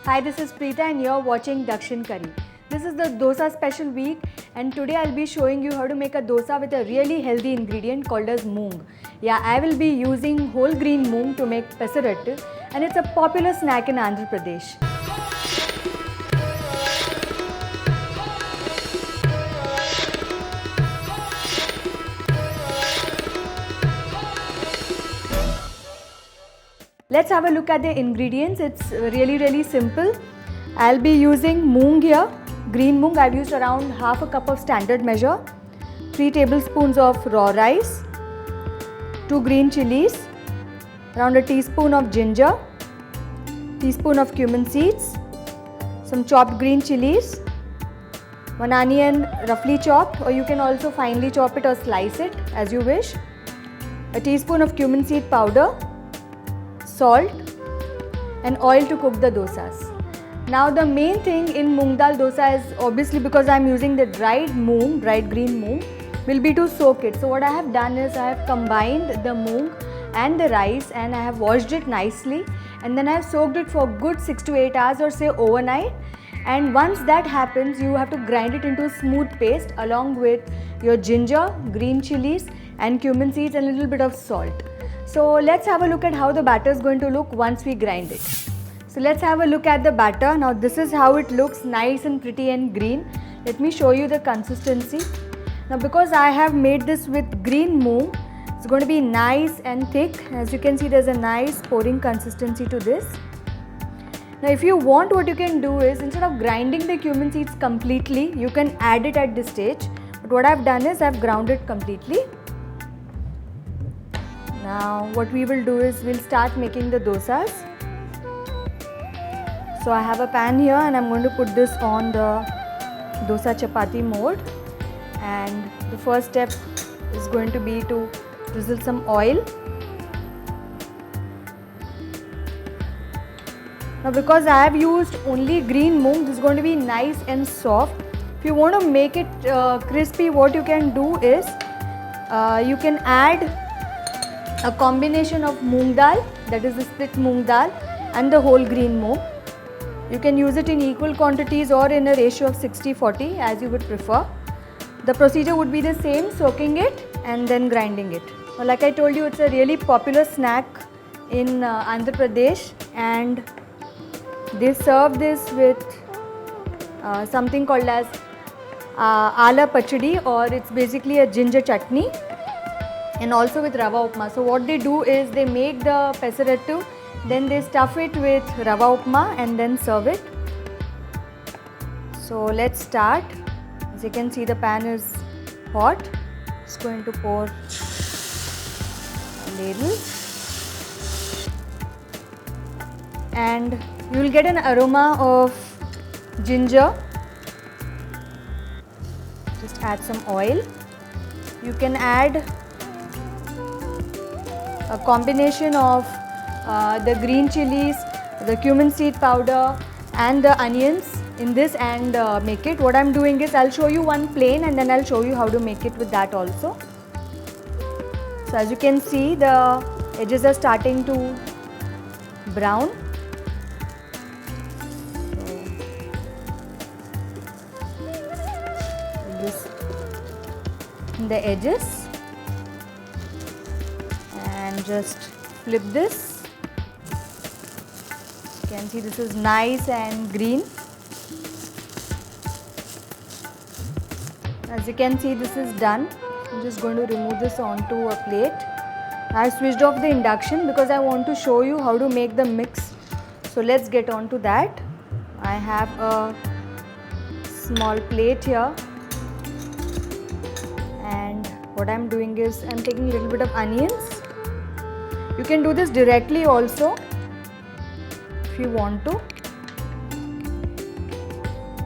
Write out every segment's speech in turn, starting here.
Hi, this is Preeta and you're watching Dakshin Curry. This is the dosa special week and today I'll be showing you how to make a dosa with a really healthy ingredient called as moong. Yeah, I will be using whole green moong to make pesarattu and it's a popular snack in Andhra Pradesh. Let's have a look at the ingredients. It's really simple. I'll be using moong here, green moong. I've used around half a cup of standard measure, 3 tablespoons of raw rice, 2 green chilies, around a teaspoon of ginger, teaspoon of cumin seeds, some chopped green chilies, 1 onion roughly chopped, or you can also finely chop it or slice it as you wish, a teaspoon of cumin seed powder, salt and oil to cook the dosas. Now the main thing in moong dal dosa is, obviously because I am using the dried moong, dried green moong, will be to soak it. So what I have done is I have combined the moong and the rice and I have washed it nicely and then I have soaked it for good 6 to 8 hours or say overnight. And once that happens, you have to grind it into a smooth paste along with your ginger, green chilies and cumin seeds and a little bit of salt. So let's have a look at how the batter is going to look once we grind it. So let's have a look at the batter. Now this is how it looks, nice and pretty and green. Let me show you the consistency. Now because I have made this with green moong, it's going to be nice and thick. As you can see, there's a nice pouring consistency to this. Now if you want, what you can do is, instead of grinding the cumin seeds completely, you can add it at this stage. But what I've done is I've ground it completely. Now what we will do is we'll start making the dosas. So I have a pan here and I'm going to put this on the dosa chapati mode, and the first step is going to be to drizzle some oil. Now because I have used only green moong, this is going to be nice and soft. If you want to make it crispy, what you can do is you can add a combination of moong dal, that is the split moong dal, and the whole green moong. You can use it in equal quantities or in a ratio of 60-40 as you would prefer. The procedure would be the same, soaking it and then grinding it. Now, like I told you, it's a really popular snack in Andhra Pradesh and they serve this with something called as ala pachadi, or it's basically a ginger chutney, and also with rava upma. So what they do is they make the pesarattu, then they stuff it with rava upma and then serve it. So let's start. As you can see, the pan is hot. It's going to pour a ladle and you will get an aroma of ginger. Just add some oil. You can add a combination of the green chilies, the cumin seed powder and the onions in this and make it. What I'm doing is I'll show you one plain and then I'll show you how to make it with that also. So as you can see, the edges are starting to brown. So this in the edges and just flip this. You can see this is nice and green. As you can see, this is done. I'm just going to remove this onto a plate. I switched off the induction because I want to show you how to make the mix. So let's get on to that. I have a small plate here and what I'm doing is I'm taking a little bit of onions. You can do this directly also if you want to.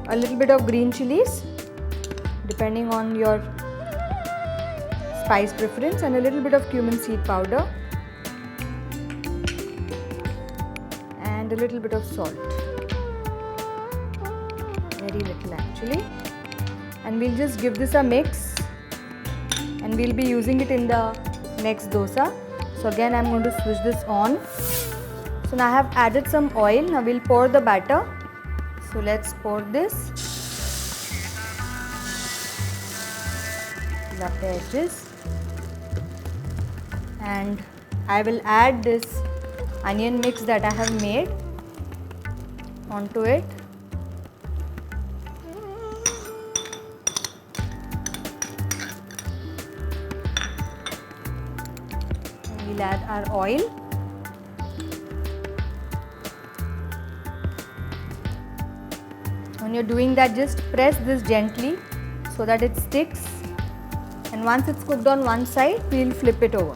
A little bit of green chilies depending on your spice preference, and a little bit of cumin seed powder and a little bit of salt, very little actually, and we'll just give this a mix and we'll be using it in the next dosa. So again I'm going to switch this on. So now I have added some oil. Now we'll pour the batter. So let's pour this. Rub the edges. And I will add this onion mix that I have made onto it. And we'll add our oil. When you're doing that, just press this gently so that it sticks, and once it's cooked on one side, we'll flip it over.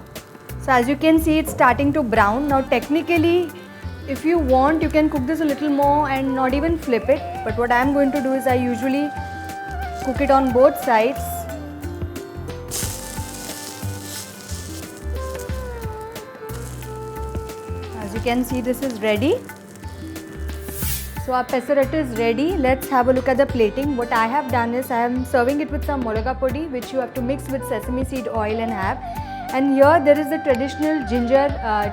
So as you can see, it's starting to brown. Now technically, if you want, you can cook this a little more and not even flip it, but what I'm going to do is I usually cook it on both sides. As you can see, this is ready. So our pesarattu is ready. Let's have a look at the plating. What I have done is I am serving it with some molaga podi, which you have to mix with sesame seed oil and have. And here there is the traditional ginger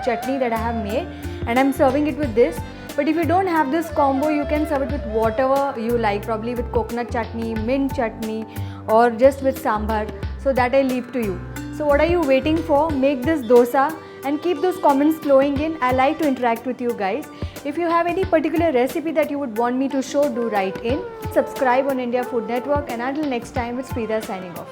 chutney that I have made, and I'm serving it with this. But if you don't have this combo, you can serve it with whatever you like, probably with coconut chutney, mint chutney, or just with sambar. So that I leave to you. So what are you waiting for? Make this dosa and keep those comments flowing in. I like to interact with you guys. If you have any particular recipe that you would want me to show, do write in. Subscribe on India Food Network, and until next time, it's Preeta signing off.